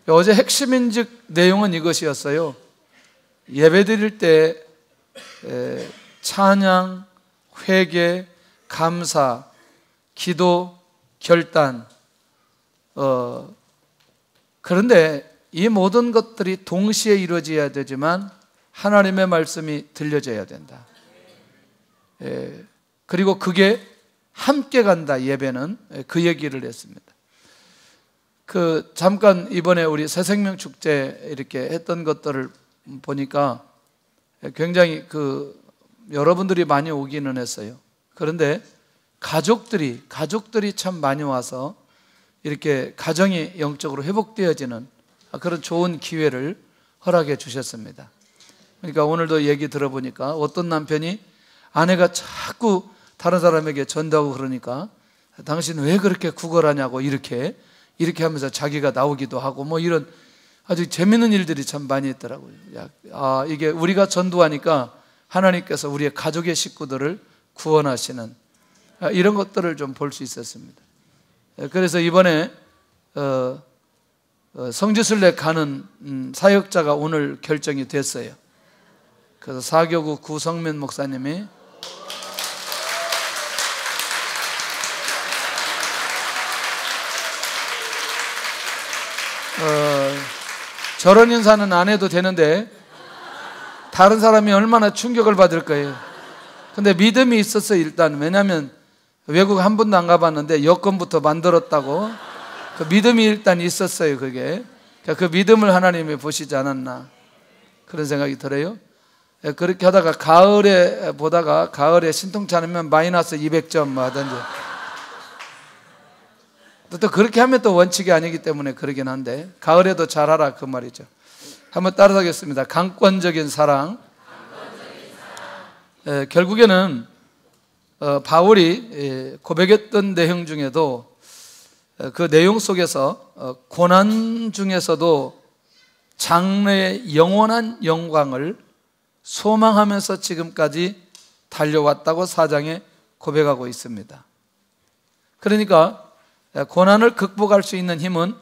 어제 핵심인즉 내용은 이것이었어요. 예배드릴 때 찬양, 회개, 감사, 기도, 결단, 그런데 이 모든 것들이 동시에 이루어져야 되지만 하나님의 말씀이 들려져야 된다. 그리고 그게 함께 간다. 예배는 그 얘기를 했습니다. 잠깐 이번에 우리 새생명 축제 이렇게 했던 것들을 보니까 굉장히 여러분들이 많이 오기는 했어요. 그런데 가족들이 참 많이 와서 이렇게 가정이 영적으로 회복되어지는 그런 좋은 기회를 허락해 주셨습니다. 그러니까 오늘도 얘기 들어보니까 어떤 남편이 아내가 자꾸 다른 사람에게 전도하고 그러니까 당신 왜 그렇게 구걸하냐고 이렇게 하면서 자기가 나오기도 하고 뭐 이런 아주 재밌는 일들이 참 많이 있더라고요. 이게 우리가 전도하니까 하나님께서 우리의 가족의 식구들을 구원하시는 이런 것들을 좀 볼 수 있었습니다. 그래서 이번에 성지순례 가는 사역자가 오늘 결정이 됐어요. 그래서 사교구 구성면 목사님이 저런 인사는 안 해도 되는데 다른 사람이 얼마나 충격을 받을 거예요. 근데 믿음이 있었어요. 일단 왜냐하면 외국 한 번도 안 가봤는데 여권부터 만들었다고 그 믿음이 일단 있었어요. 그게 그 믿음을 하나님이 보시지 않았나 그런 생각이 들어요. 그렇게 하다가 가을에 보다가 가을에 신통치 않으면 마이너스 200점 뭐 하든지 또 그렇게 하면 또 원칙이 아니기 때문에 그러긴 한데 가을에도 잘하라 그 말이죠. 한번 따라하겠습니다. 강권적인 사랑. 결국에는 바울이 고백했던 내용 중에도 그 내용 속에서 고난 중에서도 장래의 영원한 영광을 소망하면서 지금까지 달려왔다고 4장에 고백하고 있습니다. 그러니까 고난을 극복할 수 있는 힘은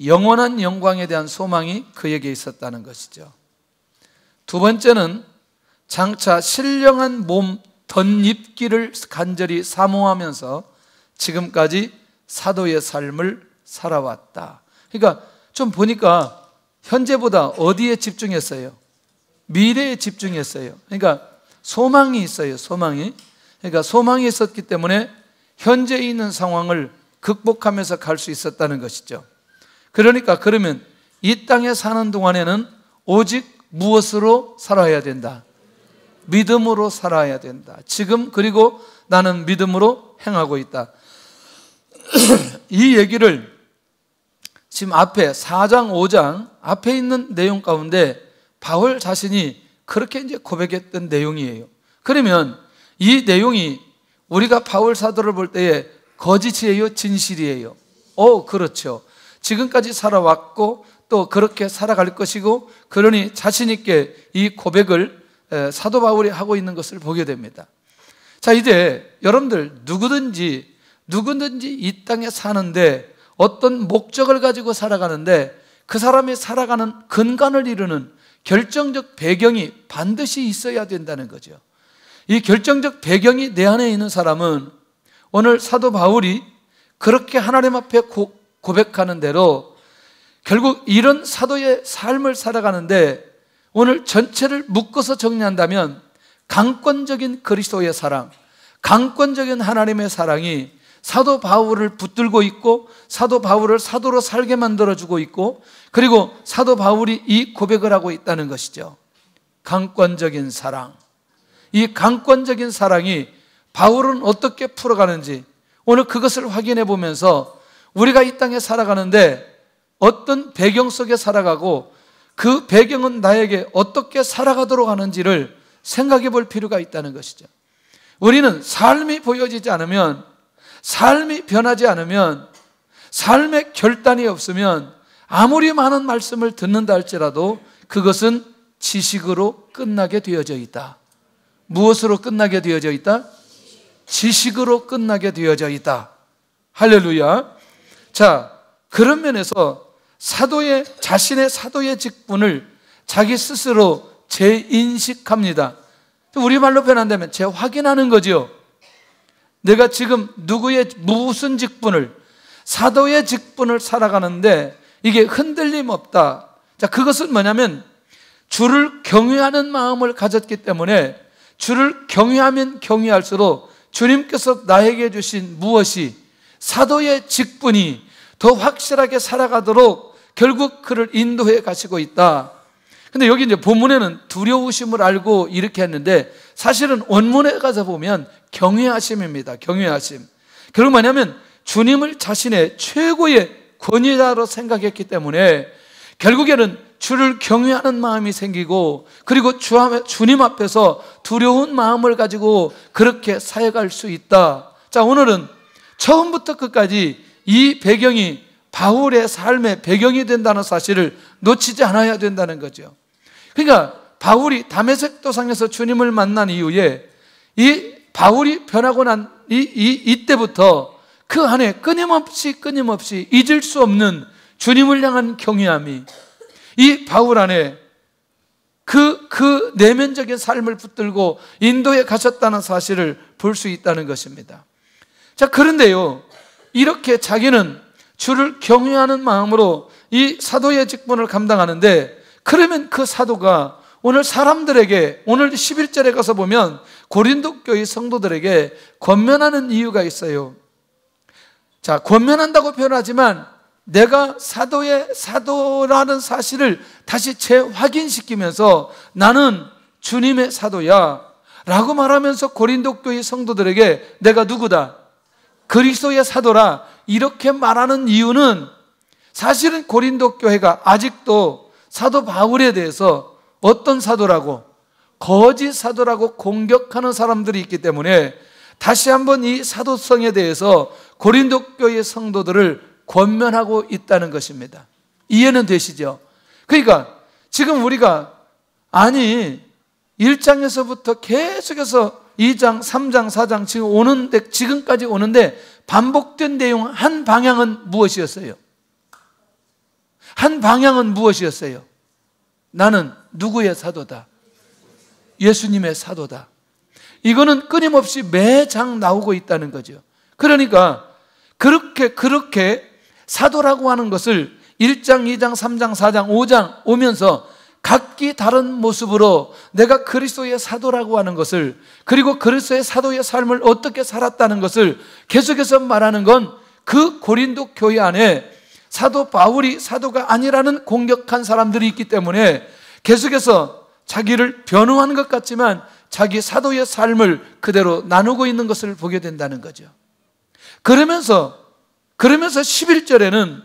영원한 영광에 대한 소망이 그에게 있었다는 것이죠. 두 번째는 장차 신령한 몸 덧입기를 간절히 사모하면서 지금까지 사도의 삶을 살아왔다. 그러니까 좀 보니까 현재보다 어디에 집중했어요? 미래에 집중했어요. 그러니까 소망이 있어요. 소망이. 그러니까 소망이 있었기 때문에 현재 있는 상황을 극복하면서 갈 수 있었다는 것이죠. 그러니까 그러면 이 땅에 사는 동안에는 오직 무엇으로 살아야 된다? 믿음으로 살아야 된다. 지금 그리고 나는 믿음으로 행하고 있다. 이 얘기를 지금 앞에 4장 5장 앞에 있는 내용 가운데 바울 자신이 그렇게 이제 고백했던 내용이에요. 그러면 이 내용이 우리가 바울 사도를 볼 때에 거짓이에요? 진실이에요? 그렇죠. 지금까지 살아왔고 또 그렇게 살아갈 것이고 그러니 자신 있게 이 고백을 사도 바울이 하고 있는 것을 보게 됩니다. 자, 이제 여러분들 누구든지 이 땅에 사는데 어떤 목적을 가지고 살아가는데 그 사람이 살아가는 근간을 이루는 결정적 배경이 반드시 있어야 된다는 거죠. 이 결정적 배경이 내 안에 있는 사람은 오늘 사도 바울이 그렇게 하나님 앞에 고백하는 대로 결국 이런 사도의 삶을 살아가는데 오늘 전체를 묶어서 정리한다면 강권적인 그리스도의 사랑, 강권적인 하나님의 사랑이 사도 바울을 붙들고 있고 사도 바울을 사도로 살게 만들어주고 있고 그리고 사도 바울이 이 고백을 하고 있다는 것이죠. 강권적인 사랑. 이 강권적인 사랑이 바울은 어떻게 풀어가는지 오늘 그것을 확인해 보면서 우리가 이 땅에 살아가는데 어떤 배경 속에 살아가고 그 배경은 나에게 어떻게 살아가도록 하는지를 생각해 볼 필요가 있다는 것이죠. 우리는 삶이 보여지지 않으면, 삶이 변하지 않으면, 삶의 결단이 없으면 아무리 많은 말씀을 듣는다 할지라도 그것은 지식으로 끝나게 되어져 있다. 무엇으로 끝나게 되어져 있다? 지식으로 끝나게 되어져 있다. 할렐루야. 자, 그런 면에서 자신의 사도의 직분을 자기 스스로 재인식합니다. 우리말로 표현한다면 재확인하는 거죠. 내가 지금 누구의 무슨 직분을, 사도의 직분을 살아가는데 이게 흔들림 없다. 자, 그것은 뭐냐면 주를 경외하는 마음을 가졌기 때문에 주를 경외하면 경외할수록 주님께서 나에게 주신 무엇이, 사도의 직분이 더 확실하게 살아가도록 결국 그를 인도해 가시고 있다. 근데 여기 이제 본문에는 두려우심을 알고 이렇게 했는데 사실은 원문에 가서 보면 경외하심입니다. 경외하심. 결국 뭐냐면 주님을 자신의 최고의 권위자로 생각했기 때문에 결국에는 주를 경외하는 마음이 생기고, 그리고 주님 앞에서 두려운 마음을 가지고 그렇게 사역할 수 있다. 자, 오늘은 처음부터 끝까지 이 배경이 바울의 삶의 배경이 된다는 사실을 놓치지 않아야 된다는 거죠. 그러니까 바울이 다메섹 도상에서 주님을 만난 이후에 이 바울이 변하고 난 이때부터 그 안에 끊임없이 잊을 수 없는 주님을 향한 경외함이 이 바울 안에 그 내면적인 삶을 붙들고 인도에 가셨다는 사실을 볼 수 있다는 것입니다. 자, 그런데요, 이렇게 자기는 주를 경외하는 마음으로 이 사도의 직분을 감당하는데, 그러면 그 사도가 오늘 사람들에게, 오늘 11절에 가서 보면 고린도 교회 성도들에게 권면하는 이유가 있어요. 자, 권면한다고 표현하지만 내가 사도라는 사실을 다시 재확인시키면서 나는 주님의 사도야 라고 말하면서 고린도 교회 성도들에게 내가 누구다? 그리스도의 사도라 이렇게 말하는 이유는, 사실은 고린도 교회가 아직도 사도 바울에 대해서 어떤 사도라고, 거짓 사도라고 공격하는 사람들이 있기 때문에 다시 한번 이 사도성에 대해서 고린도 교회 성도들을 권면하고 있다는 것입니다. 이해는 되시죠? 그러니까 지금 우리가 1장에서부터 계속해서 2장, 3장, 4장 지금까지 오는데 반복된 내용 한 방향은 무엇이었어요? 한 방향은 무엇이었어요? 나는 누구의 사도다? 예수님의 사도다. 이거는 끊임없이 매장 나오고 있다는 거죠. 그러니까 그렇게 사도라고 하는 것을 1장, 2장, 3장, 4장, 5장 오면서 각기 다른 모습으로 내가 그리스도의 사도라고 하는 것을, 그리고 그리스도의 사도의 삶을 어떻게 살았다는 것을 계속해서 말하는 건 그 고린도 교회 안에 사도 바울이 사도가 아니라는 공격한 사람들이 있기 때문에 계속해서 자기를 변호하는 것 같지만 자기 사도의 삶을 그대로 나누고 있는 것을 보게 된다는 거죠. 그러면서 11절에는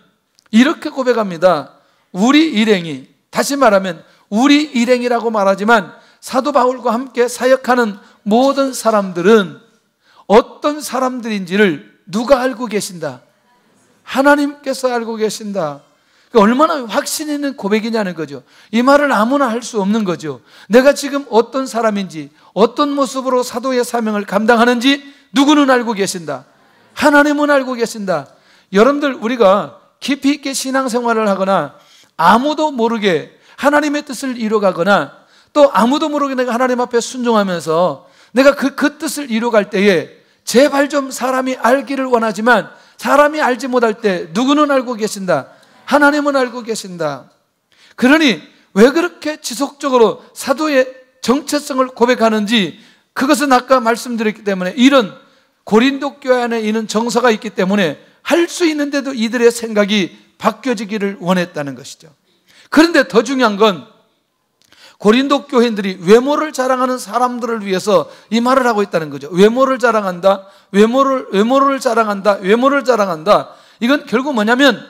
이렇게 고백합니다. 우리 일행이, 다시 말하면 우리 일행이라고 말하지만 사도 바울과 함께 사역하는 모든 사람들은 어떤 사람들인지를 누가 알고 계신다? 하나님께서 알고 계신다. 얼마나 확신 있는 고백이냐는 거죠. 이 말을 아무나 할 수 없는 거죠. 내가 지금 어떤 사람인지, 어떤 모습으로 사도의 사명을 감당하는지 누구는 알고 계신다? 하나님은 알고 계신다. 여러분들, 우리가 깊이 있게 신앙생활을 하거나 아무도 모르게 하나님의 뜻을 이루어가거나 또 아무도 모르게 내가 하나님 앞에 순종하면서 내가 그 뜻을 이루어갈 때에 제발 좀 사람이 알기를 원하지만 사람이 알지 못할 때 누구는 알고 계신다? 하나님은 알고 계신다. 그러니 왜 그렇게 지속적으로 사도의 정체성을 고백하는지, 그것은 아까 말씀드렸기 때문에 이런 고린도 교회 안에 있는 정서가 있기 때문에 할 수 있는데도 이들의 생각이 바뀌어지기를 원했다는 것이죠. 그런데 더 중요한 건 고린도 교회인들이 외모를 자랑하는 사람들을 위해서 이 말을 하고 있다는 거죠. 외모를 자랑한다, 외모를 자랑한다. 이건 결국 뭐냐면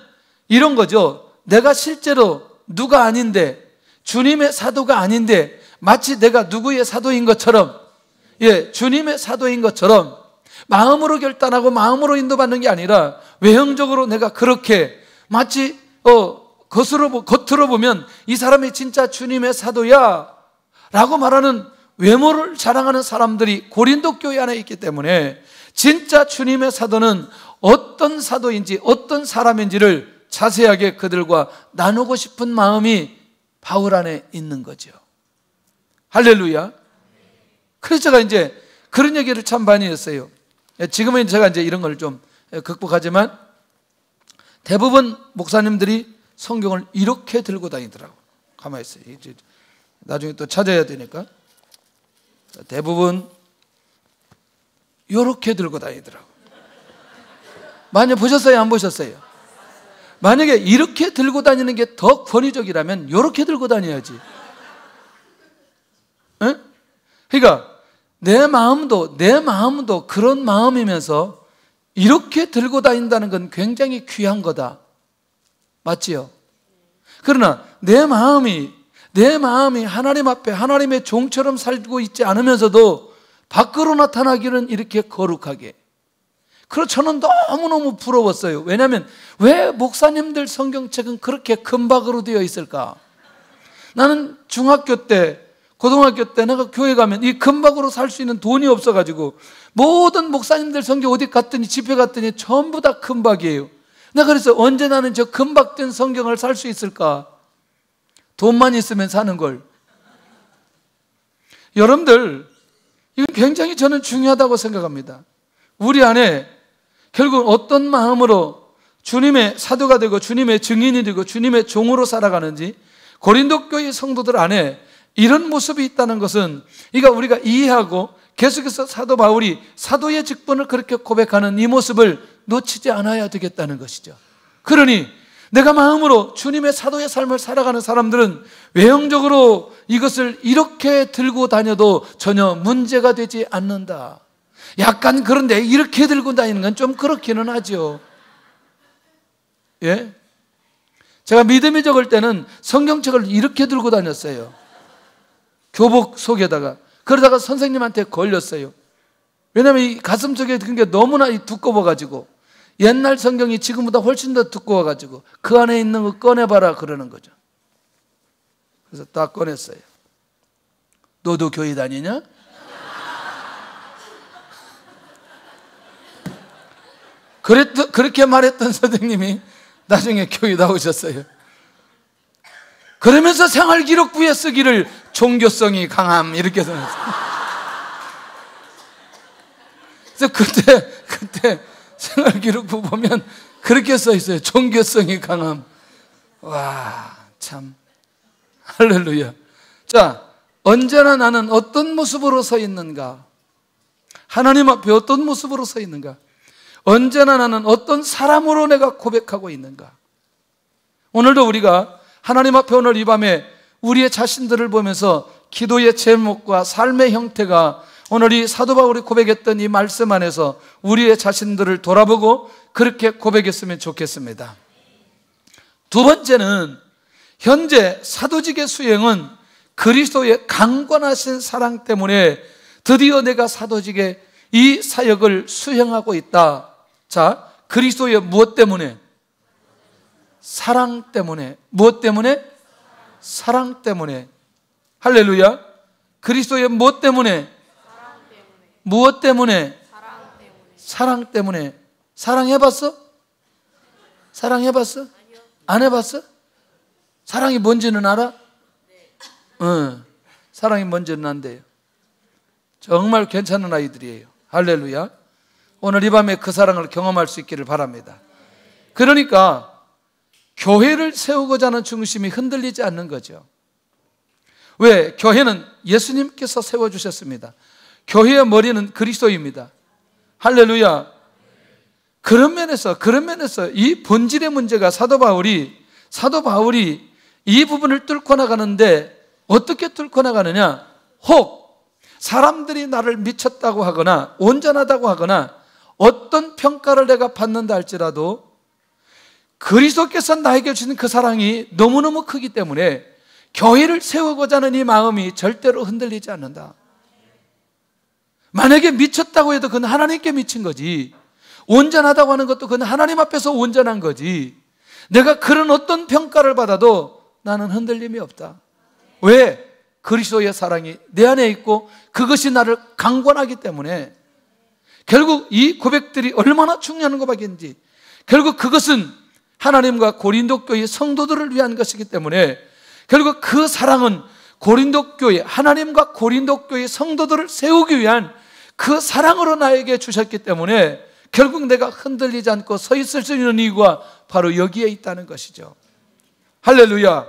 이런 거죠. 내가 실제로 누가 아닌데, 주님의 사도가 아닌데 마치 내가 누구의 사도인 것처럼, 주님의 사도인 것처럼 마음으로 결단하고 마음으로 인도받는 게 아니라 외형적으로 내가 그렇게 마치 겉으로 보면 이 사람이 진짜 주님의 사도야 라고 말하는 외모를 자랑하는 사람들이 고린도 교회 안에 있기 때문에 진짜 주님의 사도는 어떤 사도인지 어떤 사람인지를 자세하게 그들과 나누고 싶은 마음이 바울 안에 있는 거죠. 할렐루야. 그래서 제가 이제 그런 얘기를 참 많이 했어요. 지금은 제가 이제 이런 걸 좀 극복하지만 대부분 목사님들이 성경을 이렇게 들고 다니더라고요. 가만히 있어요. 나중에 또 찾아야 되니까. 대부분 이렇게 들고 다니더라고요. 만약 보셨어요? 안 보셨어요? 만약에 이렇게 들고 다니는 게 더 권위적이라면 이렇게 들고 다녀야지. 에? 그러니까 내 마음도 그런 마음이면서 이렇게 들고 다닌다는 건 굉장히 귀한 거다. 맞지요? 그러나 내 마음이 하나님 앞에 하나님의 종처럼 살고 있지 않으면서도 밖으로 나타나기는 이렇게 거룩하게. 그래서 저는 너무너무 부러웠어요. 왜냐하면 왜 목사님들 성경책은 그렇게 금박으로 되어 있을까? 나는 중학교 때, 고등학교 때 내가 교회 가면 이 금박으로 살 수 있는 돈이 없어가지고 모든 목사님들 성경 어디 갔더니 집회 갔더니 전부 다 금박이에요. 내가 그래서 언제 나는 저 금박된 성경을 살 수 있을까? 돈만 있으면 사는 걸. 여러분들, 이건 굉장히 저는 중요하다고 생각합니다. 우리 안에 결국 어떤 마음으로 주님의 사도가 되고 주님의 증인이 되고 주님의 종으로 살아가는지 고린도 교회 성도들 안에 이런 모습이 있다는 것은 이거 우리가 이해하고 계속해서 사도 바울이 사도의 직분을 그렇게 고백하는 이 모습을 놓치지 않아야 되겠다는 것이죠. 그러니 내가 마음으로 주님의 사도의 삶을 살아가는 사람들은 외형적으로 이것을 이렇게 들고 다녀도 전혀 문제가 되지 않는다. 약간 그런데 이렇게 들고 다니는 건 좀 그렇기는 하죠. 예? 제가 믿음이 적을 때는 성경책을 이렇게 들고 다녔어요. 교복 속에다가. 그러다가 선생님한테 걸렸어요. 왜냐하면 이 가슴 속에 든 게 너무나 두꺼워가지고 옛날 성경이 지금보다 훨씬 더 두꺼워가지고 그 안에 있는 거 꺼내봐라 그러는 거죠. 그래서 딱 꺼냈어요. 너도 교회 다니냐? 그렇게 말했던 선생님이 나중에 교회 나오셨어요. 그러면서 생활기록부에 쓰기를 종교성이 강함 이렇게 써놨어요. 그래서 그때 생활기록부 보면 그렇게 써 있어요. 종교성이 강함. 와, 참 할렐루야. 자, 언제나 나는 어떤 모습으로 서 있는가? 하나님 앞에 어떤 모습으로 서 있는가? 언제나 나는 어떤 사람으로 내가 고백하고 있는가? 오늘도 우리가 하나님 앞에 오늘 이 밤에 우리의 자신들을 보면서 기도의 제목과 삶의 형태가 오늘 이 사도 바울이 고백했던 이 말씀 안에서 우리의 자신들을 돌아보고 그렇게 고백했으면 좋겠습니다. 두 번째는 현재 사도직의 수행은 그리스도의 강권하신 사랑 때문에 드디어 내가 사도직의 이 사역을 수행하고 있다. 자, 그리스도의 무엇 때문에? 사랑 때문에. 무엇 때문에? 사랑 때문에. 할렐루야. 그리스도의 무엇 때문에? 무엇 때문에? 사랑 때문에. 사랑해봤어? 사랑해봤어? 안 해봤어? 사랑이 뭔지는 알아? 사랑이 뭔지는 안돼요. 정말 괜찮은 아이들이에요. 할렐루야. 오늘 이 밤에 그 사랑을 경험할 수 있기를 바랍니다. 그러니까 교회를 세우고자 하는 중심이 흔들리지 않는 거죠. 왜? 교회는 예수님께서 세워주셨습니다. 교회의 머리는 그리스도입니다. 할렐루야. 그런 면에서 이 본질의 문제가 사도 바울이 이 부분을 뚫고 나가는데 어떻게 뚫고 나가느냐? 혹 사람들이 나를 미쳤다고 하거나 온전하다고 하거나 어떤 평가를 내가 받는다 할지라도 그리스도께서 나에게 주신 그 사랑이 너무너무 크기 때문에 교회를 세우고자 하는 이 마음이 절대로 흔들리지 않는다. 만약에 미쳤다고 해도 그건 하나님께 미친 거지, 온전하다고 하는 것도 그건 하나님 앞에서 온전한 거지, 내가 그런 어떤 평가를 받아도 나는 흔들림이 없다. 왜? 그리스도의 사랑이 내 안에 있고 그것이 나를 강권하기 때문에. 결국 이 고백들이 얼마나 중요한 고백인지, 결국 그것은 하나님과 고린도 교회 성도들을 위한 것이기 때문에 결국 그 사랑은 고린도 교회, 하나님과 고린도 교회 성도들을 세우기 위한 그 사랑으로 나에게 주셨기 때문에 결국 내가 흔들리지 않고 서 있을 수 있는 이유가 바로 여기에 있다는 것이죠. 할렐루야.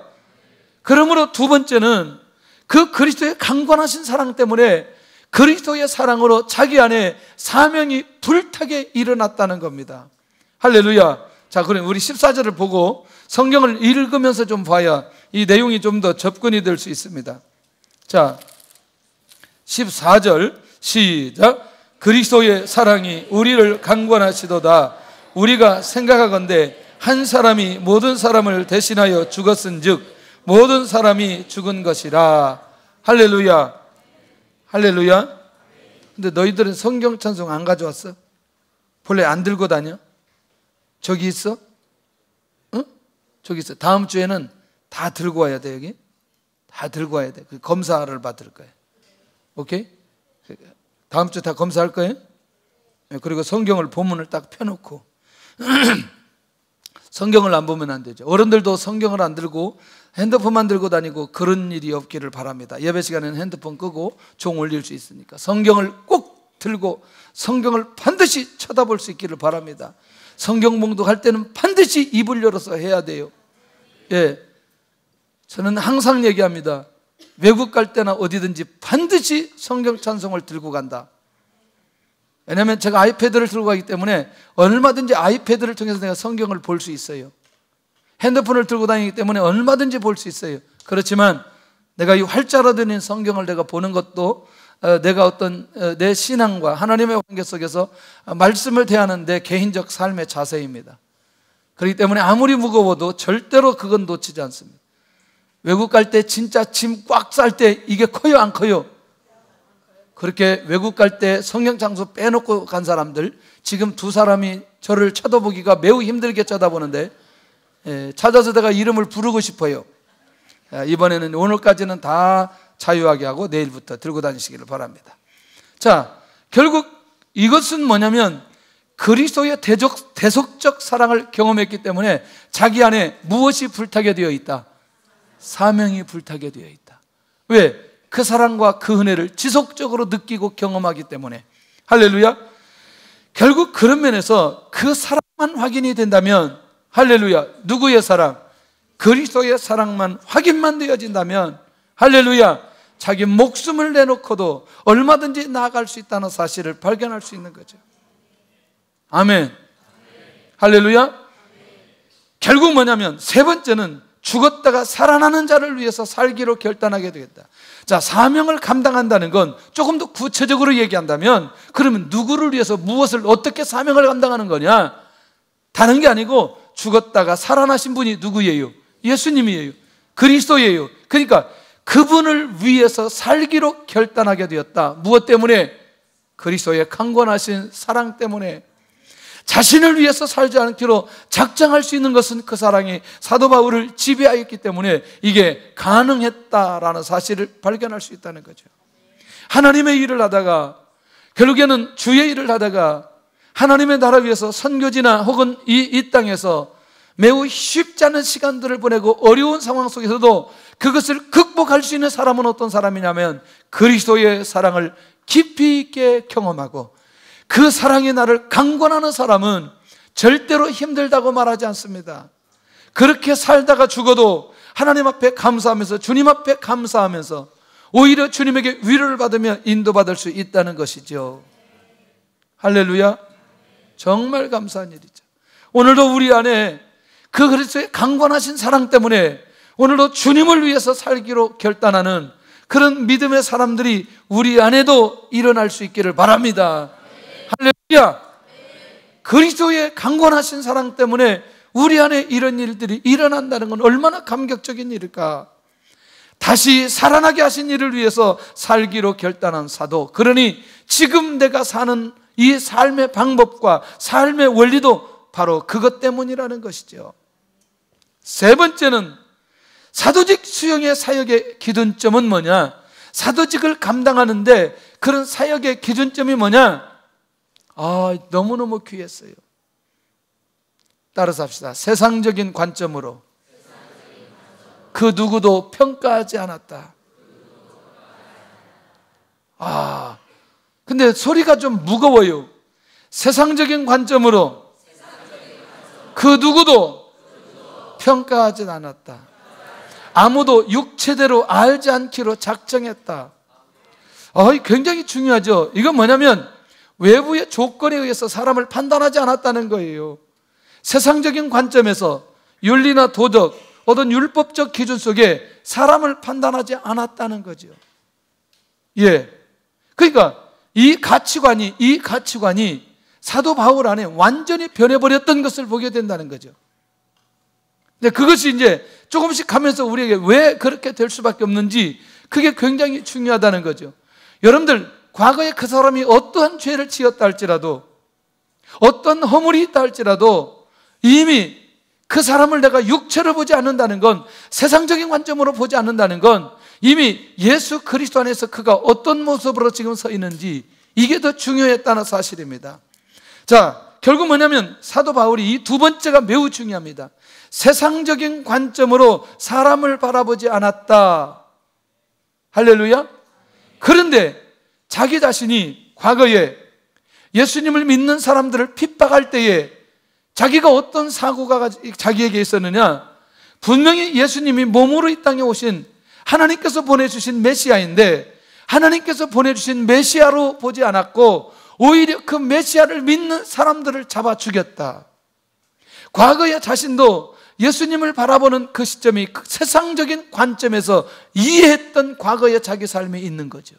그러므로 두 번째는 그 그리스도의 강권하신 사랑 때문에 그리스도의 사랑으로 자기 안에 사명이 불타게 일어났다는 겁니다. 할렐루야. 자, 그럼 우리 14절을 보고 성경을 읽으면서 좀 봐야 이 내용이 좀 더 접근이 될 수 있습니다. 자, 14절 시작. 그리스도의 사랑이 우리를 강권하시도다. 우리가 생각하건대 한 사람이 모든 사람을 대신하여 죽었은즉 모든 사람이 죽은 것이라. 할렐루야. 할렐루야. 근데 너희들은 성경 찬송 안 가져왔어? 본래 안 들고 다녀? 저기 있어? 응? 저기 있어. 다음 주에는 다 들고 와야 돼. 여기 다 들고 와야 돼. 그 검사를 받을 거야. 오케이? 다음 주 다 검사할 거예요? 그리고 성경을 본문을 딱 펴놓고 성경을 안 보면 안 되죠. 어른들도 성경을 안 들고 핸드폰만 들고 다니고 그런 일이 없기를 바랍니다. 예배 시간에는 핸드폰 끄고 종 올릴 수 있으니까 성경을 꼭 들고 성경을 반드시 쳐다볼 수 있기를 바랍니다. 성경 봉독할 때는 반드시 입을 열어서 해야 돼요. 예, 저는 항상 얘기합니다. 외국 갈 때나 어디든지 반드시 성경 찬송을 들고 간다. 왜냐하면 제가 아이패드를 들고 가기 때문에 얼마든지 아이패드를 통해서 내가 성경을 볼 수 있어요. 핸드폰을 들고 다니기 때문에 얼마든지 볼 수 있어요. 그렇지만 내가 이 활자로 된 성경을 내가 보는 것도 내가 어떤 내 신앙과 하나님의 관계 속에서 말씀을 대하는 내 개인적 삶의 자세입니다. 그렇기 때문에 아무리 무거워도 절대로 그건 놓치지 않습니다. 외국 갈 때 진짜 짐 꽉 쌀 때 이게 커요, 안 커요? 그렇게 외국 갈 때 성경 장소 빼놓고 간 사람들, 지금 두 사람이 저를 쳐다보기가 매우 힘들게 쳐다보는데 찾아서 내가 이름을 부르고 싶어요. 이번에는 오늘까지는 다 자유하게 하고 내일부터 들고 다니시기를 바랍니다. 자, 결국 이것은 뭐냐면 그리스도의 대속적 사랑을 경험했기 때문에 자기 안에 무엇이 불타게 되어 있다? 사명이 불타게 되어 있다. 왜? 그 사랑과 그 은혜를 지속적으로 느끼고 경험하기 때문에. 할렐루야. 결국 그런 면에서 그 사랑만 확인이 된다면, 할렐루야, 누구의 사랑? 그리스도의 사랑만 확인만 되어진다면, 할렐루야, 자기 목숨을 내놓고도 얼마든지 나아갈 수 있다는 사실을 발견할 수 있는 거죠. 아멘. 할렐루야. 결국 뭐냐면 세 번째는 죽었다가 살아나는 자를 위해서 살기로 결단하게 되겠다. 자, 사명을 감당한다는 건 조금 더 구체적으로 얘기한다면 그러면 누구를 위해서 무엇을 어떻게 사명을 감당하는 거냐? 다른 게 아니고 죽었다가 살아나신 분이 누구예요? 예수님이에요. 그리스도예요. 그러니까 그분을 위해서 살기로 결단하게 되었다. 무엇 때문에? 그리스도의 강권하신 사랑 때문에. 자신을 위해서 살지 않기로 작정할 수 있는 것은 그 사랑이 사도 바울을 지배하였기 때문에 이게 가능했다라는 사실을 발견할 수 있다는 거죠. 하나님의 일을 하다가 결국에는 주의 일을 하다가 하나님의 나라 위해서 선교지나 혹은 이 땅에서 매우 쉽지 않은 시간들을 보내고 어려운 상황 속에서도 그것을 극복할 수 있는 사람은 어떤 사람이냐면 그리스도의 사랑을 깊이 있게 경험하고 그 사랑이 나를 강권하는 사람은 절대로 힘들다고 말하지 않습니다. 그렇게 살다가 죽어도 하나님 앞에 감사하면서 주님 앞에 감사하면서 오히려 주님에게 위로를 받으며 인도받을 수 있다는 것이죠. 할렐루야. 정말 감사한 일이죠. 오늘도 우리 안에 그 그리스도의 강권하신 사랑 때문에 오늘도 주님을 위해서 살기로 결단하는 그런 믿음의 사람들이 우리 안에도 일어날 수 있기를 바랍니다. 할렐루야. 그리스도의 강권하신 사랑 때문에 우리 안에 이런 일들이 일어난다는 건 얼마나 감격적인 일일까. 다시 살아나게 하신 일을 위해서 살기로 결단한 사도, 그러니 지금 내가 사는 이 삶의 방법과 삶의 원리도 바로 그것 때문이라는 것이죠. 세 번째는 사도직 수용의 사역의 기준점은 뭐냐? 사도직을 감당하는데 그런 사역의 기준점이 뭐냐? 너무너무 귀했어요. 따라서 합시다. 세상적인 관점으로 그 누구도 평가하지 않았다. 근데 소리가 좀 무거워요. 세상적인 관점으로 그 누구도 평가하지 않았다. 아무도 육체대로 알지 않기로 작정했다. 굉장히 중요하죠. 이건 뭐냐면 외부의 조건에 의해서 사람을 판단하지 않았다는 거예요. 세상적인 관점에서 윤리나 도덕, 어떤 율법적 기준 속에 사람을 판단하지 않았다는 거죠. 그러니까 이 가치관이 사도 바울 안에 완전히 변해버렸던 것을 보게 된다는 거죠. 근데 그것이 이제 조금씩 하면서 우리에게 왜 그렇게 될 수밖에 없는지 그게 굉장히 중요하다는 거죠. 여러분들, 과거에 그 사람이 어떠한 죄를 지었다 할지라도, 어떤 허물이 있다 할지라도 이미 그 사람을 내가 육체로 보지 않는다는 건, 세상적인 관점으로 보지 않는다는 건 이미 예수 그리스도 안에서 그가 어떤 모습으로 지금 서 있는지, 이게 더 중요했다는 사실입니다. 자, 결국 뭐냐면 사도 바울이 이 두 번째가 매우 중요합니다. 세상적인 관점으로 사람을 바라보지 않았다. 할렐루야. 그런데 자기 자신이 과거에 예수님을 믿는 사람들을 핍박할 때에 자기가 어떤 사고가 자기에게 있었느냐? 분명히 예수님이 몸으로 이 땅에 오신 하나님께서 보내주신 메시아인데, 하나님께서 보내주신 메시아로 보지 않았고 오히려 그 메시아를 믿는 사람들을 잡아 죽였다. 과거에 자신도 예수님을 바라보는 그 시점이 그 세상적인 관점에서 이해했던 과거의 자기 삶이 있는 거죠.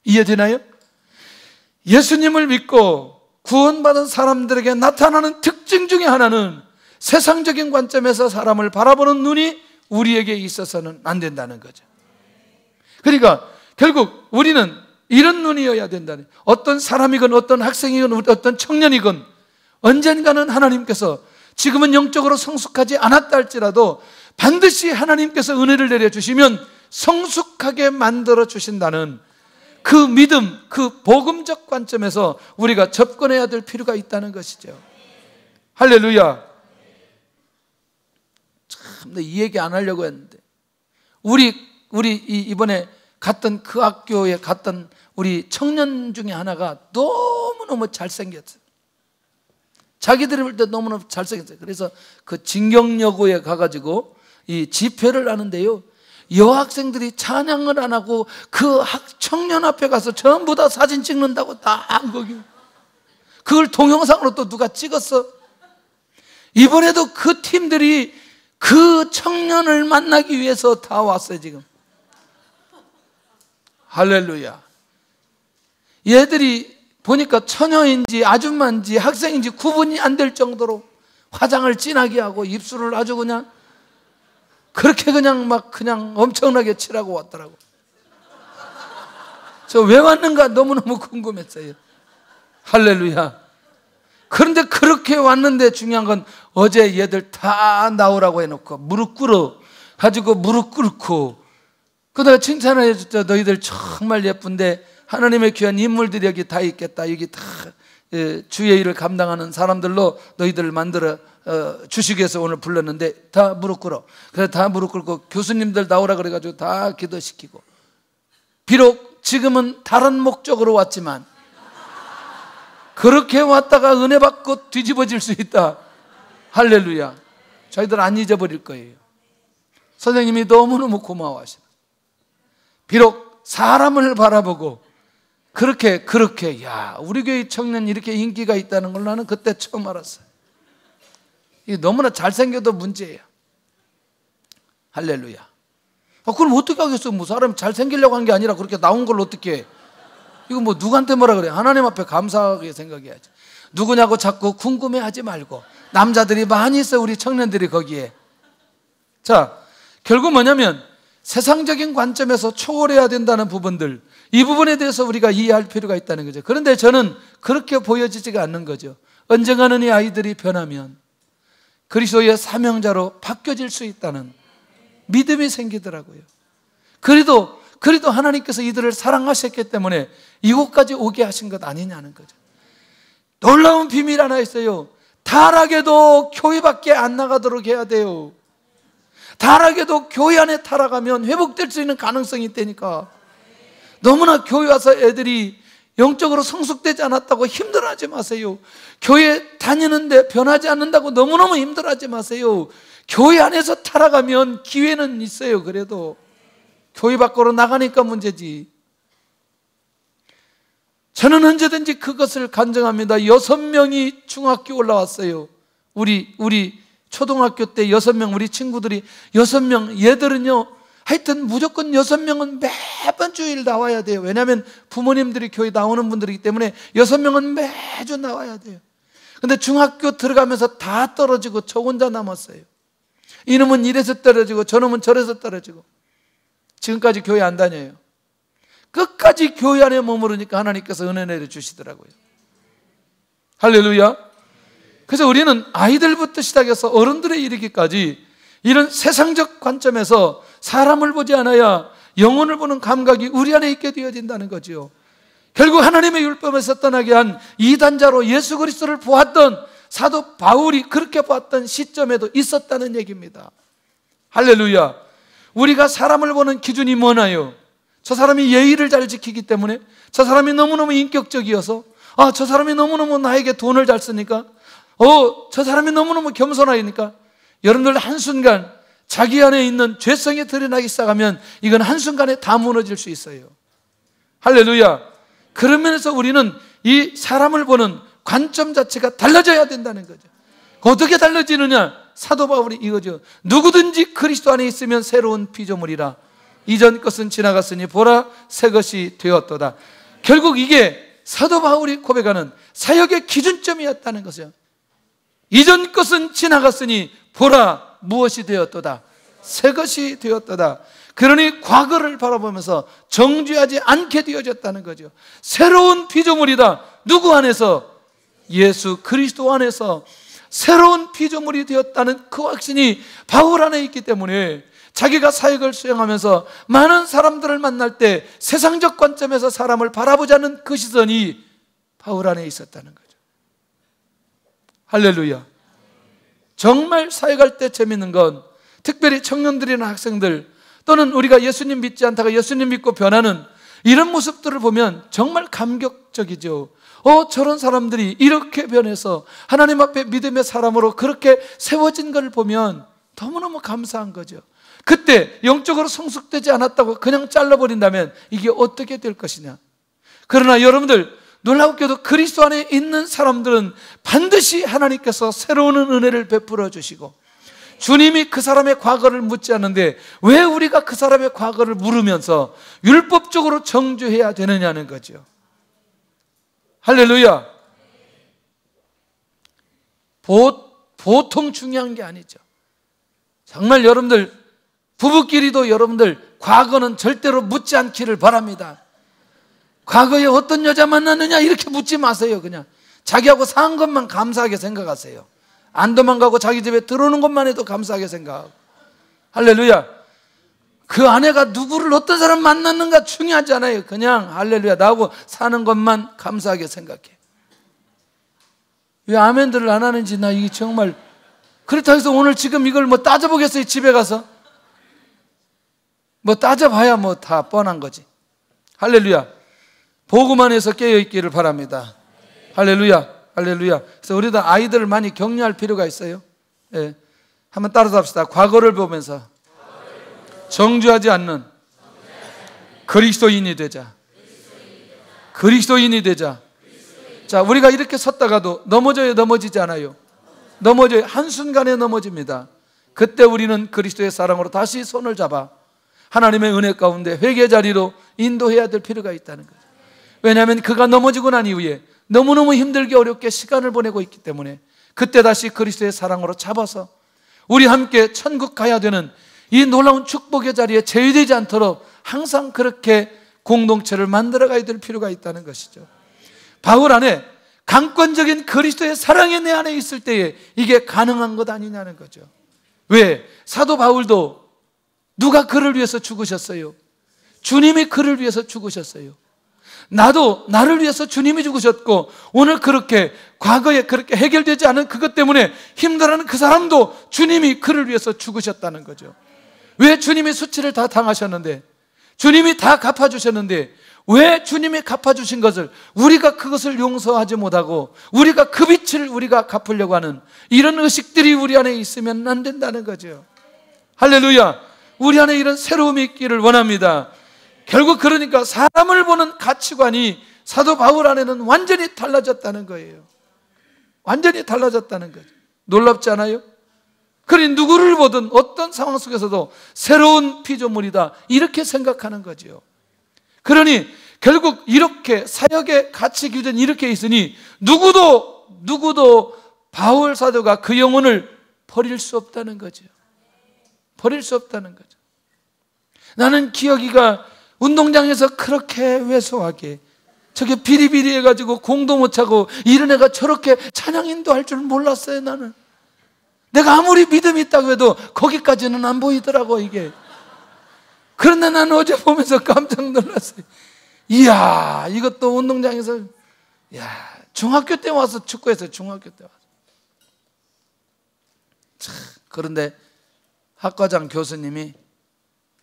이해되나요? 예수님을 믿고 구원받은 사람들에게 나타나는 특징 중에 하나는 세상적인 관점에서 사람을 바라보는 눈이 우리에게 있어서는 안 된다는 거죠. 그러니까 결국 우리는 이런 눈이어야 된다는, 어떤 사람이건 어떤 학생이건 어떤 청년이건 언젠가는 하나님께서, 지금은 영적으로 성숙하지 않았다 할지라도 반드시 하나님께서 은혜를 내려주시면 성숙하게 만들어 주신다는 그 믿음, 그 복음적 관점에서 우리가 접근해야 될 필요가 있다는 것이죠. 할렐루야. 참, 이 얘기 안 하려고 했는데, 우리 이번에 갔던 그 학교에 갔던 우리 청년 중에 하나가 너무너무 잘생겼어요. 자기들이 볼 때 너무너무 잘생겼어요. 그래서 그 진경여고에 가가지고 이 집회를 하는데요, 여학생들이 찬양을 안 하고 그 청년 앞에 가서 전부 다 사진 찍는다고 다 거기, 그걸 동영상으로 또 누가 찍었어. 이번에도 그 팀들이 그 청년을 만나기 위해서 다 왔어요 지금. 할렐루야. 얘들이 보니까 처녀인지 아줌마인지 학생인지 구분이 안 될 정도로 화장을 진하게 하고 입술을 아주 그냥 그렇게 그냥 엄청나게 칠하고 왔더라고. 저 왜 왔는가 너무너무 궁금했어요. 할렐루야. 그런데 그렇게 왔는데 중요한 건 어제 얘들 다 나오라고 해놓고 무릎 꿇어 가지고 무릎 꿇고 그다가 칭찬을 해줬죠. 너희들 정말 예쁜데 하나님의 귀한 인물들이 여기 다 있겠다. 여기 다 주의 일을 감당하는 사람들로 너희들을 만들어 주시기 위해서 오늘 불렀는데 다 무릎 꿇어. 그래서 다 무릎 꿇고 교수님들 나오라 그래가지고 다 기도시키고, 비록 지금은 다른 목적으로 왔지만 그렇게 왔다가 은혜 받고 뒤집어질 수 있다. 할렐루야. 저희들 안 잊어버릴 거예요. 선생님이 너무너무 고마워하시다. 비록 사람을 바라보고 그렇게 야, 우리 교회 청년 이렇게 인기가 있다는 걸 나는 그때 처음 알았어요. 이게 너무나 잘생겨도 문제예요. 할렐루야. 그럼 어떻게 하겠어? 뭐 사람이 잘생기려고 한 게 아니라 그렇게 나온 걸 어떻게 해? 이거 뭐 누구한테 뭐라 그래? 하나님 앞에 감사하게 생각해야지. 누구냐고 자꾸 궁금해하지 말고. 남자들이 많이 있어, 우리 청년들이 거기에. 자, 결국 뭐냐면 세상적인 관점에서 초월해야 된다는 부분들, 이 부분에 대해서 우리가 이해할 필요가 있다는 거죠. 그런데 저는 그렇게 보여지지가 않는 거죠. 언젠가는 이 아이들이 변하면 그리스도의 사명자로 바뀌어질 수 있다는 믿음이 생기더라고요. 그래도 하나님께서 이들을 사랑하셨기 때문에 이곳까지 오게 하신 것 아니냐는 거죠. 놀라운 비밀 하나 있어요. 타락해도 교회 밖에 안 나가도록 해야 돼요. 타락해도 교회 안에 타락하면 회복될 수 있는 가능성이 있다니까. 너무나 교회 와서 애들이 영적으로 성숙되지 않았다고 힘들어하지 마세요. 교회 다니는데 변하지 않는다고 너무너무 힘들어하지 마세요. 교회 안에서 타락하면 기회는 있어요. 그래도 교회 밖으로 나가니까 문제지. 저는 언제든지 그것을 간증합니다. 6명이 중학교 올라왔어요. 우리 초등학교 때 6명, 우리 친구들이 6명, 얘들은요, 하여튼 무조건 6명은 매번 주일 나와야 돼요. 왜냐하면 부모님들이 교회 나오는 분들이기 때문에 6명은 매주 나와야 돼요. 근데 중학교 들어가면서 다 떨어지고 저 혼자 남았어요. 이놈은 이래서 떨어지고 저놈은 저래서 떨어지고 지금까지 교회 안 다녀요. 끝까지 교회 안에 머무르니까 하나님께서 은혜 내려주시더라고요. 할렐루야. 그래서 우리는 아이들부터 시작해서 어른들에 이르기까지 이런 세상적 관점에서 사람을 보지 않아야 영혼을 보는 감각이 우리 안에 있게 되어진다는 거죠. 결국 하나님의 율법에서 떠나게 한 이단자로 예수 그리스도를 보았던 사도 바울이 그렇게 보았던 시점에도 있었다는 얘기입니다. 할렐루야. 우리가 사람을 보는 기준이 뭐나요? 저 사람이 예의를 잘 지키기 때문에, 저 사람이 너무너무 인격적이어서, 저 사람이 너무너무 나에게 돈을 잘 쓰니까, 저 사람이 너무너무 겸손하니까. 여러분들 한순간 자기 안에 있는 죄성이 드러나기 시작하면 이건 한순간에 다 무너질 수 있어요. 할렐루야. 그런 면에서 우리는 이 사람을 보는 관점 자체가 달라져야 된다는 거죠. 어떻게 달라지느냐? 사도 바울이 이거죠. 누구든지 그리스도 안에 있으면 새로운 피조물이라. 이전 것은 지나갔으니 보라 새 것이 되었도다. 결국 이게 사도 바울이 고백하는 사역의 기준점이었다는 것이죠. 이전 것은 지나갔으니 보라 무엇이 되었도다. 새 것이 되었도다. 그러니 과거를 바라보면서 정죄하지 않게 되어졌다는 거죠. 새로운 피조물이다. 누구 안에서? 예수 그리스도 안에서 새로운 피조물이 되었다는 그 확신이 바울 안에 있기 때문에 자기가 사역을 수행하면서 많은 사람들을 만날 때 세상적 관점에서 사람을 바라보자는 그 시선이 바울 안에 있었다는 거죠. 할렐루야. 정말 사역할 때 재밌는 건 특별히 청년들이나 학생들 또는 우리가 예수님 믿지 않다가 예수님 믿고 변하는 이런 모습들을 보면 정말 감격적이죠. 저런 사람들이 이렇게 변해서 하나님 앞에 믿음의 사람으로 그렇게 세워진 걸 보면 너무너무 감사한 거죠. 그때 영적으로 성숙되지 않았다고 그냥 잘라버린다면 이게 어떻게 될 것이냐. 그러나 여러분들 놀랍게도 그리스도 안에 있는 사람들은 반드시 하나님께서 새로운 은혜를 베풀어 주시고 주님이 그 사람의 과거를 묻지 않는데 왜 우리가 그 사람의 과거를 물으면서 율법적으로 정죄해야 되느냐는 거죠. 할렐루야. 보통 중요한 게 아니죠. 정말 여러분들 부부끼리도 여러분들 과거는 절대로 묻지 않기를 바랍니다. 과거에 어떤 여자 만났느냐 이렇게 묻지 마세요. 그냥 자기하고 산 것만 감사하게 생각하세요. 안 도망가고 자기 집에 들어오는 것만 해도 감사하게 생각하고. 할렐루야. 그 아내가 누구를 어떤 사람 만났는가 중요하지 않아요. 그냥 할렐루야 나하고 사는 것만 감사하게 생각해. 왜 아멘들을 안 하는지 나 이게 정말. 그렇다고 해서 오늘 지금 이걸 뭐 따져보겠어요? 집에 가서 뭐 따져봐야 뭐 다 뻔한 거지. 할렐루야. 보고만 해서 깨어있기를 바랍니다. 할렐루야. 할렐루야. 그래서 우리도 아이들을 많이 격려할 필요가 있어요. 예. 한번 따라서 합시다. 과거를 보면서 정죄하지 않는 그리스도인이 되자. 그리스도인이 되자. 자, 우리가 이렇게 섰다가도 넘어지지 않아요. 한순간에 넘어집니다. 그때 우리는 그리스도의 사랑으로 다시 손을 잡아 하나님의 은혜 가운데 회개 자리로 인도해야 될 필요가 있다는 거죠. 왜냐하면 그가 넘어지고 난 이후에 너무너무 힘들게 어렵게 시간을 보내고 있기 때문에 그때 다시 그리스도의 사랑으로 잡아서 우리 함께 천국 가야 되는 이 놀라운 축복의 자리에 제외되지 않도록 항상 그렇게 공동체를 만들어 가야 될 필요가 있다는 것이죠. 바울 안에 강권적인 그리스도의 사랑이 내 안에 있을 때에 이게 가능한 것 아니냐는 거죠. 왜? 사도 바울도 누가 그를 위해서 죽으셨어요? 주님이 그를 위해서 죽으셨어요. 나도 나를 위해서 주님이 죽으셨고, 오늘 그렇게 과거에 그렇게 해결되지 않은 그것 때문에 힘들어하는 그 사람도 주님이 그를 위해서 죽으셨다는 거죠. 왜 주님이 수치를 다 당하셨는데, 주님이 다 갚아주셨는데, 왜 주님이 갚아주신 것을 우리가 그것을 용서하지 못하고 우리가 그 빛을 우리가 갚으려고 하는 이런 의식들이 우리 안에 있으면 안 된다는 거죠. 할렐루야. 우리 안에 이런 새로움이 있기를 원합니다. 결국 그러니까 사람을 보는 가치관이 사도 바울 안에는 완전히 달라졌다는 거예요. 완전히 달라졌다는 거죠. 놀랍지 않아요? 그러니 누구를 보든 어떤 상황 속에서도 새로운 피조물이다, 이렇게 생각하는 거죠. 그러니 결국 이렇게 사역의 가치 규정이 이렇게 있으니 누구도 바울 사도가 그 영혼을 버릴 수 없다는 거죠. 버릴 수 없다는 거죠. 나는 기억이가 운동장에서 그렇게 왜소하게 저게 비리비리 해가지고 공도 못 차고 이런 애가 저렇게 찬양인도 할 줄 몰랐어요. 나는 내가 아무리 믿음이 있다고 해도 거기까지는 안 보이더라고 이게. 그런데 나는 어제 보면서 깜짝 놀랐어요. 이야, 이것도 운동장에서, 중학교 때 와서 축구했어요. 중학교 때 와서. 참, 그런데 학과장 교수님이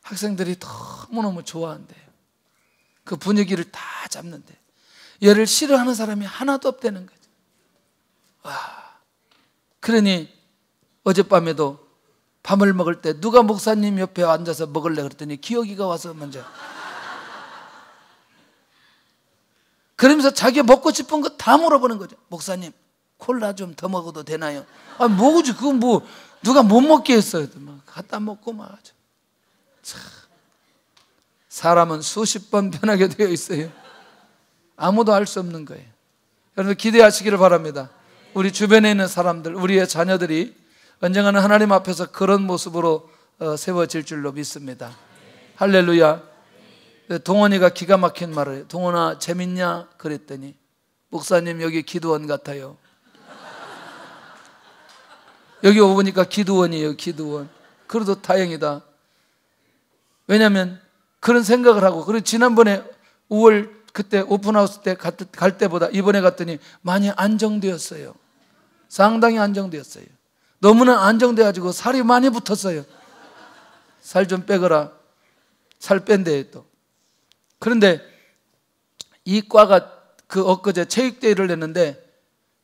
학생들이 너무너무 좋아한대요. 그 분위기를 다 잡는데 얘를 싫어하는 사람이 하나도 없다는 거죠. 그러니 어젯밤에도 밥을 먹을 때 누가 목사님 옆에 앉아서 먹을래 그랬더니 기억이가 와서 먼저, 그러면서 자기 먹고 싶은 거 다 물어보는 거죠. 목사님, 콜라 좀 더 먹어도 되나요? 뭐지, 그건 뭐 누가 못 먹게 했어요. 막 갖다 먹고 막. 참, 사람은 수십 번 변하게 되어 있어요. 아무도 알 수 없는 거예요. 여러분 기대하시기를 바랍니다. 우리 주변에 있는 사람들, 우리의 자녀들이 언젠가는 하나님 앞에서 그런 모습으로 세워질 줄로 믿습니다. 할렐루야. 동원이가 기가 막힌 말을 해요. 동원아, 재밌냐? 그랬더니 목사님, 여기 기도원 같아요. 여기 오보니까 기도원이에요. 기도원. 그래도 다행이다. 왜냐하면 그런 생각을 하고, 그리고 지난번에 5월 그때 오픈하우스 때 갈 때보다 이번에 갔더니 많이 안정되었어요. 상당히 안정되었어요. 너무나 안정돼가지고 살이 많이 붙었어요. 살 좀 빼거라. 살 뺀대 또. 그런데 이 과가 엊그제 체육대회를 냈는데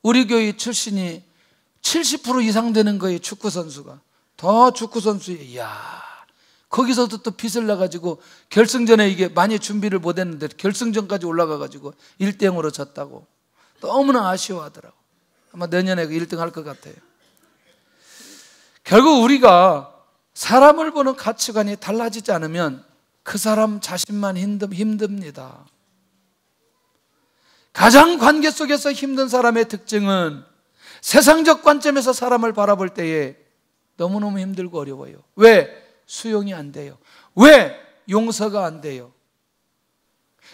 우리 교회 출신이 70% 이상 되는 거예요. 축구선수가. 더 축구선수예요. 이야, 거기서도 또 빚을 나가지고 결승전에 이게 많이 준비를 못했는데 결승전까지 올라가가지고 1대0으로 졌다고 너무나 아쉬워하더라고. 아마 내년에 1등 할 것 같아요. 결국 우리가 사람을 보는 가치관이 달라지지 않으면 그 사람 자신만 힘듭니다. 가장 관계 속에서 힘든 사람의 특징은 세상적 관점에서 사람을 바라볼 때에 너무너무 힘들고 어려워요. 왜? 수용이 안 돼요. 왜? 용서가 안 돼요.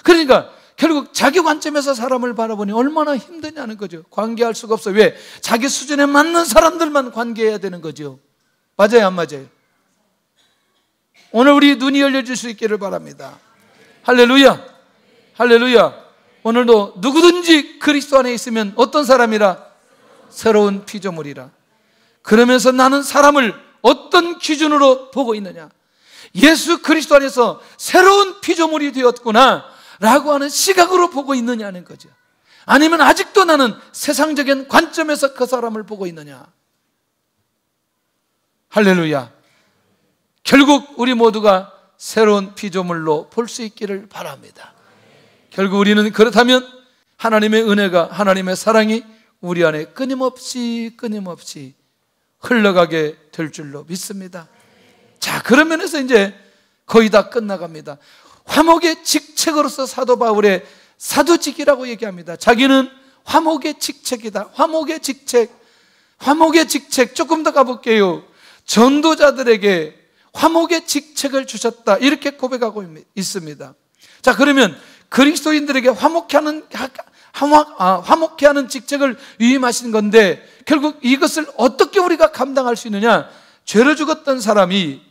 그러니까 결국 자기 관점에서 사람을 바라보니 얼마나 힘드냐는 거죠. 관계할 수가 없어요. 왜? 자기 수준에 맞는 사람들만 관계해야 되는 거죠. 맞아요, 안 맞아요? 오늘 우리 눈이 열려질 수 있기를 바랍니다. 할렐루야. 할렐루야. 오늘도 누구든지 그리스도 안에 있으면 어떤 사람이라? 새로운 피조물이라. 그러면서 나는 사람을 어떤 기준으로 보고 있느냐? 예수 그리스도 안에서 새로운 피조물이 되었구나 라고 하는 시각으로 보고 있느냐는 거죠. 아니면 아직도 나는 세상적인 관점에서 그 사람을 보고 있느냐? 할렐루야. 결국 우리 모두가 새로운 피조물로 볼 수 있기를 바랍니다. 결국 우리는 그렇다면 하나님의 은혜가, 하나님의 사랑이 우리 안에 끊임없이 흘러가게 될 줄로 믿습니다. 자, 그런 면에서 이제 거의 다 끝나갑니다. 화목의 직책으로서 사도 바울의 사도직이라고 얘기합니다. 자기는 화목의 직책이다. 화목의 직책. 조금 더 가볼게요. 전도자들에게 화목의 직책을 주셨다, 이렇게 고백하고 있습니다. 자, 그러면 그리스도인들에게 화목케 하는 직책을 위임하신 건데 결국 이것을 어떻게 우리가 감당할 수 있느냐? 죄로 죽었던 사람이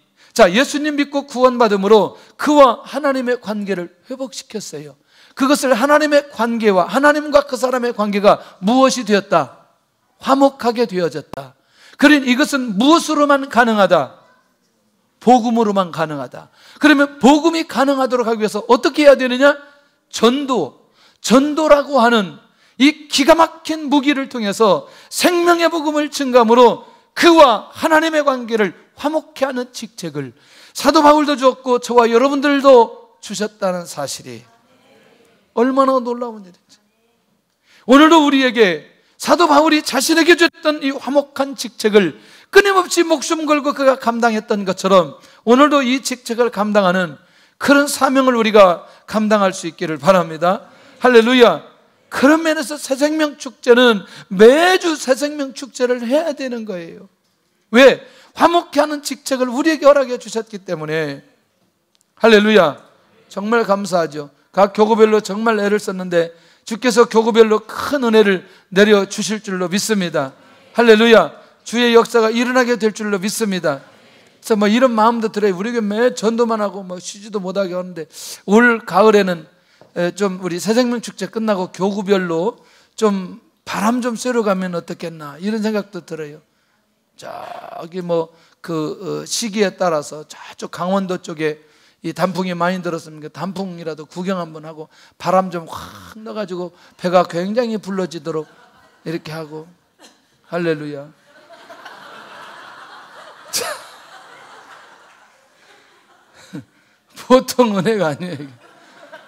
예수님 믿고 구원받음으로 그와 하나님의 관계를 회복시켰어요. 그것을 하나님의 관계와 하나님과 그 사람의 관계가 무엇이 되었다? 화목하게 되어졌다. 그러니 이것은 무엇으로만 가능하다? 복음으로만 가능하다. 그러면 복음이 가능하도록 하기 위해서 어떻게 해야 되느냐? 전도라고 하는 이 기가 막힌 무기를 통해서 생명의 복음을 증감으로 그와 하나님의 관계를 화목케 하는 직책을 사도 바울도 주었고 저와 여러분들도 주셨다는 사실이 얼마나 놀라운 일인지. 오늘도 우리에게 사도 바울이 자신에게 줬던 이 화목한 직책을 끊임없이 목숨 걸고 그가 감당했던 것처럼 오늘도 이 직책을 감당하는 그런 사명을 우리가 감당할 수 있기를 바랍니다. 할렐루야. 그런 면에서 새생명 축제는 매주 새생명 축제를 해야 되는 거예요. 왜? 화목케 하는 직책을 우리에게 허락해 주셨기 때문에. 할렐루야. 정말 감사하죠. 각 교구별로 정말 애를 썼는데 주께서 교구별로 큰 은혜를 내려주실 줄로 믿습니다. 할렐루야. 주의 역사가 일어나게 될 줄로 믿습니다. 그래서 뭐 이런 마음도 들어요. 우리가 매 전도만 하고 뭐 쉬지도 못하게 하는데 올 가을에는 좀 우리 새생명 축제 끝나고 교구별로 좀 바람 좀 쐬러 가면 어떻겠나 이런 생각도 들어요. 저기 뭐 그 시기에 따라서 저쪽 강원도 쪽에 이 단풍이 많이 들었으니까 단풍이라도 구경 한번 하고 바람 좀 확 넣어가지고 배가 굉장히 불러지도록 이렇게 하고. 할렐루야. 보통 은혜가 아니에요. 이게.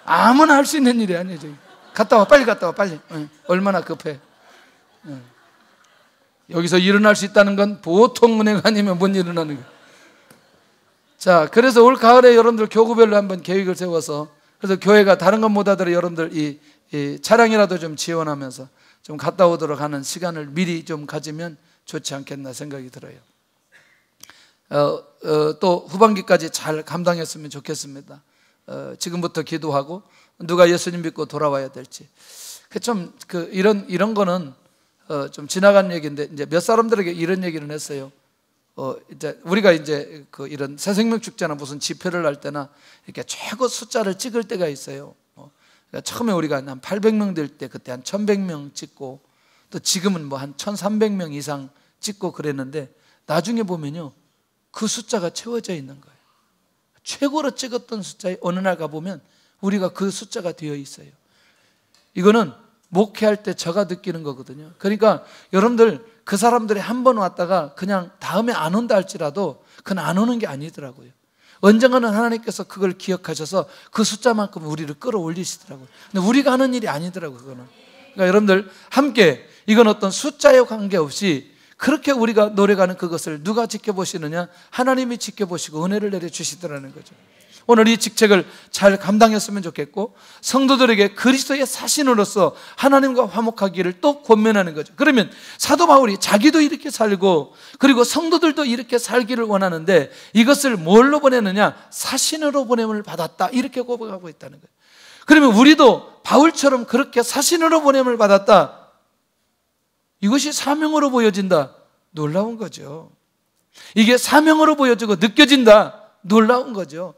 아무나 할 수 있는 일이 아니에요. 저기. 갔다 와, 빨리 갔다 와, 빨리. 얼마나 급해. 여기서 일어날 수 있다는 건 보통 은혜가 아니면 못 일어나는 거예요. 자, 그래서 올 가을에 여러분들 교구별로 한번 계획을 세워서, 그래서 교회가 다른 건 못하더라도 여러분들 이 차량이라도 좀 지원하면서 좀 갔다 오도록 하는 시간을 미리 좀 가지면 좋지 않겠나 생각이 들어요. 또 후반기까지 잘 감당했으면 좋겠습니다. 지금부터 기도하고 누가 예수님 믿고 돌아와야 될지. 이런 거는 좀 지나간 얘기인데 이제 몇 사람들에게 이런 얘기를 했어요. 이제 우리가 이제 이런 새생명 축제나 무슨 집회를 할 때나 이렇게 최고 숫자를 찍을 때가 있어요. 그러니까 처음에 우리가 한 800명 될 때 그때 한 1100명 찍고 또 지금은 뭐 한 1300명 이상 찍고 그랬는데 나중에 보면요. 그 숫자가 채워져 있는 거예요. 최고로 찍었던 숫자에 어느 날 가보면 우리가 그 숫자가 되어 있어요. 이거는 목회할 때 제가 느끼는 거거든요. 그러니까 여러분들 그 사람들이 한 번 왔다가 그냥 다음에 안 온다 할지라도 그건 안 오는 게 아니더라고요. 언젠가는 하나님께서 그걸 기억하셔서 그 숫자만큼 우리를 끌어올리시더라고요. 근데 우리가 하는 일이 아니더라고요. 그거는. 그러니까 여러분들 함께 이건 어떤 숫자에 관계없이 그렇게 우리가 노래가는 그것을 누가 지켜보시느냐? 하나님이 지켜보시고 은혜를 내려주시더라는 거죠. 오늘 이 직책을 잘 감당했으면 좋겠고 성도들에게 그리스도의 사신으로서 하나님과 화목하기를 또 권면하는 거죠. 그러면 사도 바울이 자기도 이렇게 살고 그리고 성도들도 이렇게 살기를 원하는데 이것을 뭘로 보내느냐? 사신으로 보냄을 받았다 이렇게 고백하고 있다는 거예요. 그러면 우리도 바울처럼 그렇게 사신으로 보냄을 받았다, 이것이 사명으로 보여진다, 놀라운 거죠. 이게 사명으로 보여지고 느껴진다, 놀라운 거죠.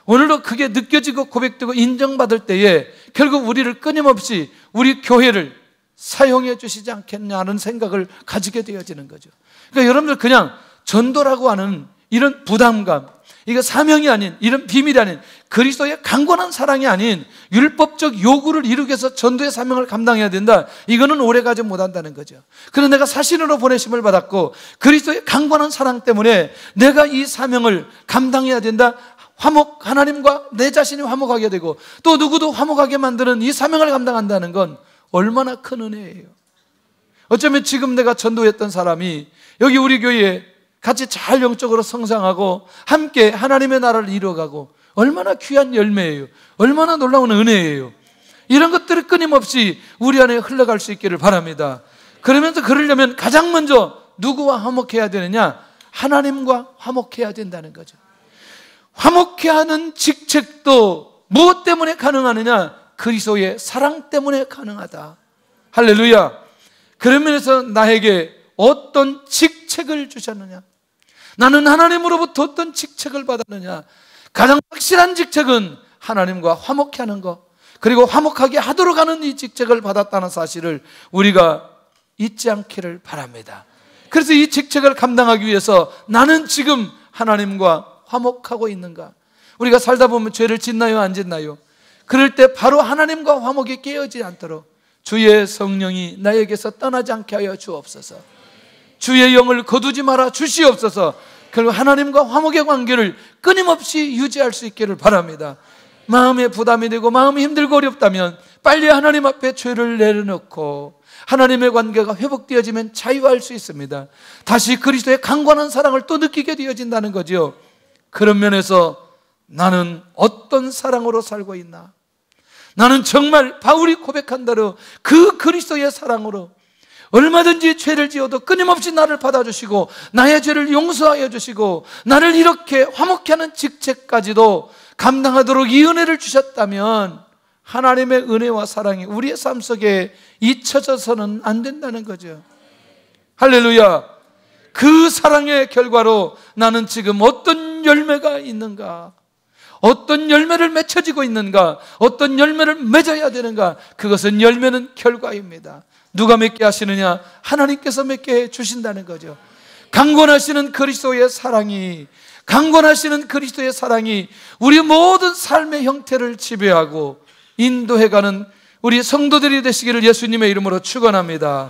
오늘도 그게 느껴지고 고백되고 인정받을 때에 결국 우리를 끊임없이 우리 교회를 사용해 주시지 않겠냐는 생각을 가지게 되어지는 거죠. 그러니까 여러분들 그냥 전도라고 하는 이런 부담감, 이거 사명이 아닌, 이런 비밀이 아닌, 그리스도의 강건한 사랑이 아닌 율법적 요구를 이루기 위해서 전도의 사명을 감당해야 된다, 이거는 오래가지 못한다는 거죠. 그래서 내가 사신으로 보내심을 받았고 그리스도의 강건한 사랑 때문에 내가 이 사명을 감당해야 된다, 하나님과 내 자신이 화목하게 되고 또 누구도 화목하게 만드는 이 사명을 감당한다는 건 얼마나 큰 은혜예요. 어쩌면 지금 내가 전도했던 사람이 여기 우리 교회에 같이 잘 영적으로 성장하고 함께 하나님의 나라를 이루어가고 얼마나 귀한 열매예요. 얼마나 놀라운 은혜예요. 이런 것들이 끊임없이 우리 안에 흘러갈 수 있기를 바랍니다. 그러면서 그러려면 가장 먼저 누구와 화목해야 되느냐? 하나님과 화목해야 된다는 거죠. 화목해 하는 직책도 무엇 때문에 가능하느냐? 그리스도의 사랑 때문에 가능하다. 할렐루야. 그런 면에서 나에게 어떤 직책을 주셨느냐? 나는 하나님으로부터 어떤 직책을 받았느냐? 가장 확실한 직책은 하나님과 화목해 하는 것, 그리고 화목하게 하도록 하는 이 직책을 받았다는 사실을 우리가 잊지 않기를 바랍니다. 그래서 이 직책을 감당하기 위해서 나는 지금 하나님과 화목하고 있는가? 우리가 살다 보면 죄를 짓나요, 안 짓나요? 그럴 때 바로 하나님과 화목이 깨어지지 않도록 주의 성령이 나에게서 떠나지 않게 하여 주옵소서. 주의 영을 거두지 말아 주시옵소서. 그리고 하나님과 화목의 관계를 끊임없이 유지할 수 있기를 바랍니다. 마음에 부담이 되고 마음이 힘들고 어렵다면 빨리 하나님 앞에 죄를 내려놓고 하나님의 관계가 회복되어지면 자유할 수 있습니다. 다시 그리스도의 강건한 사랑을 또 느끼게 되어진다는 거죠. 그런 면에서 나는 어떤 사랑으로 살고 있나? 나는 정말 바울이 고백한 대로 그 그리스도의 사랑으로 얼마든지 죄를 지어도 끊임없이 나를 받아주시고 나의 죄를 용서하여 주시고 나를 이렇게 화목케 하는 직책까지도 감당하도록 이 은혜를 주셨다면 하나님의 은혜와 사랑이 우리의 삶 속에 잊혀져서는 안 된다는 거죠. 할렐루야. 그 사랑의 결과로 나는 지금 어떤 열매가 있는가, 어떤 열매를 맺혀지고 있는가, 어떤 열매를 맺어야 되는가, 그것은 열매는 결과입니다. 누가 맺게 하시느냐? 하나님께서 맺게 해 주신다는 거죠. 강권하시는 그리스도의 사랑이, 강권하시는 그리스도의 사랑이 우리 모든 삶의 형태를 지배하고 인도해가는 우리 성도들이 되시기를 예수님의 이름으로 축원합니다.